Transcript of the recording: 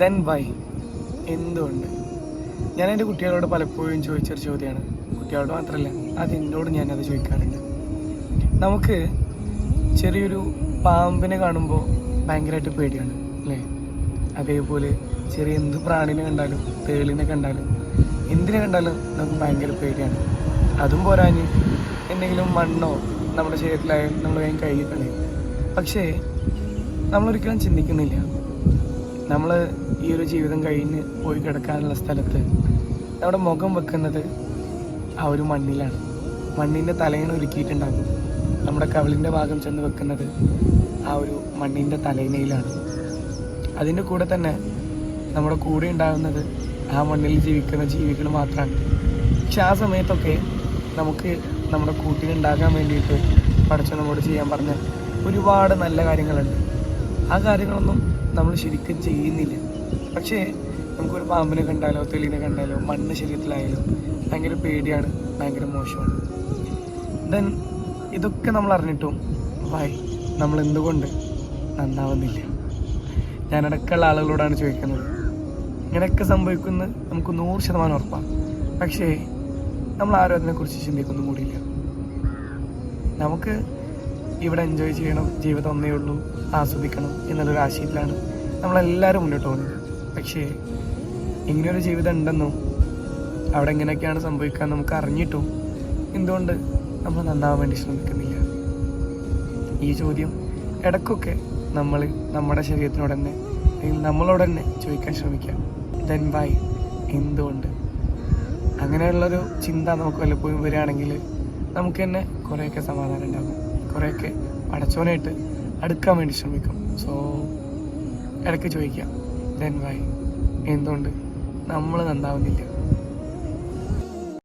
Then Y, എന്തുകൊണ്ട്? ഞാൻ എൻ്റെ കുട്ടികളോട് പലപ്പോഴും ചോദിച്ചൊരു ചോദ്യമാണ്. കുട്ടികളോട് മാത്രമല്ല, എന്നോട് ഞാനത് ചോദിക്കാറുണ്ട്. നമുക്ക് ചെറിയൊരു പാമ്പിനെ കാണുമ്പോൾ ഭയങ്കരമായിട്ട് പേടിയാണ് അല്ലേ? അതേപോലെ ചെറിയ എന്ത് പ്രാണിനെ കണ്ടാലും, തേളിനെ കണ്ടാലും, എന്തിനെ കണ്ടാലും നമുക്ക് ഭയങ്കര പേടിയാണ്. അതും പോരാഞ്ഞ് എന്തെങ്കിലും മണ്ണോ നമ്മുടെ ശരീരത്തിലായാലും നമ്മൾ വേഗം കഴുകി കളയും. പക്ഷേ നമ്മളൊരിക്കലും ചിന്തിക്കുന്നില്ല, നമ്മൾ ഈ ഒരു ജീവിതം കഴിഞ്ഞ് പോയി കിടക്കാനുള്ള സ്ഥലത്ത് നമ്മുടെ മുഖം വെക്കുന്നത് ആ ഒരു മണ്ണിലാണ്. മണ്ണിൻ്റെ തലയിണ ഒരുക്കിയിട്ടുണ്ടാകും. നമ്മുടെ കവിളിൻ്റെ ഭാഗം ചെന്ന് വെക്കുന്നത് ആ ഒരു മണ്ണിൻ്റെ തലയിണയിലാണ്. അതിൻ്റെ കൂടെ തന്നെ നമ്മുടെ കൂടെ ഉണ്ടാകുന്നത് ആ മണ്ണിൽ ജീവിക്കുന്ന ജീവികൾ മാത്രമാണ്. പക്ഷെ ആ സമയത്തൊക്കെ നമുക്ക് നമ്മുടെ കൂട്ടിനുണ്ടാകാൻ വേണ്ടിയിട്ട് പടച്ചവൻ നമ്മോട് ചെയ്യാൻ പറഞ്ഞ ഒരുപാട് നല്ല കാര്യങ്ങളുണ്ട്. ആ കാര്യങ്ങളൊന്നും നമ്മൾ ശരിക്കും ചെയ്യുന്നില്ല. പക്ഷേ നമുക്കൊരു പാമ്പിനെ കണ്ടാലോ തെളിനെ കണ്ടാലോ മണ്ണ് ശരീരത്തിലായാലും ഭയങ്കര പേടിയാണ്, ഭയങ്കര മോശമാണ്. ദെൻ ഇതൊക്കെ നമ്മൾ അറിഞ്ഞിട്ടും വൈ നമ്മൾ എന്തുകൊണ്ട് നന്നാവുന്നില്ല? ഞാനിടയ്ക്കുള്ള ആളുകളോടാണ് ചോദിക്കുന്നത്. ഇങ്ങനെയൊക്കെ സംഭവിക്കുന്നത് നമുക്ക് 100% ഉറപ്പാണ്. പക്ഷേ നമ്മൾ ആരും അതിനെക്കുറിച്ച് ചിന്തിക്കൊന്നും കൂടിയില്ല. നമുക്ക് ഇവിടെ എൻജോയ് ചെയ്യണം, ജീവിതം ഒന്നേ ഉള്ളൂ, ആസ്വദിക്കണം എന്നുള്ളൊരു ആശയത്തിലാണ് നമ്മളെല്ലാവരും മുന്നോട്ട് പോകുന്നത്. പക്ഷേ ഇങ്ങനെയൊരു ജീവിതം ഉണ്ടെന്നും അവിടെ എങ്ങനെയൊക്കെയാണ് സംഭവിക്കാൻ നമുക്ക് അറിഞ്ഞിട്ടും എന്തുകൊണ്ട് നമ്മൾ നന്നാവാൻ വേണ്ടി ശ്രമിക്കുന്നില്ല? ഈ ചോദ്യം ഇടയ്ക്കൊക്കെ നമ്മൾ നമ്മുടെ ശരീരത്തിനോട് തന്നെ അല്ലെങ്കിൽ നമ്മളോട് തന്നെ ചോദിക്കാൻ ശ്രമിക്കാം. ദെൻ വൈ, എന്തുകൊണ്ട്? അങ്ങനെയുള്ളൊരു ചിന്ത നമുക്ക് വല്ലപ്പോഴും വരികയാണെങ്കിൽ നമുക്ക് തന്നെ കുറേയൊക്കെ സമാധാനം ഉണ്ടാകും, കുറേയൊക്കെ പടച്ചോനായിട്ട് അടുക്കാൻ വേണ്ടി ശ്രമിക്കും. സോ ഇടയ്ക്ക് ചോദിക്കാം, ദെൻ വൈ, എന്തുകൊണ്ട് നമ്മൾ നന്നാവുന്നില്ല?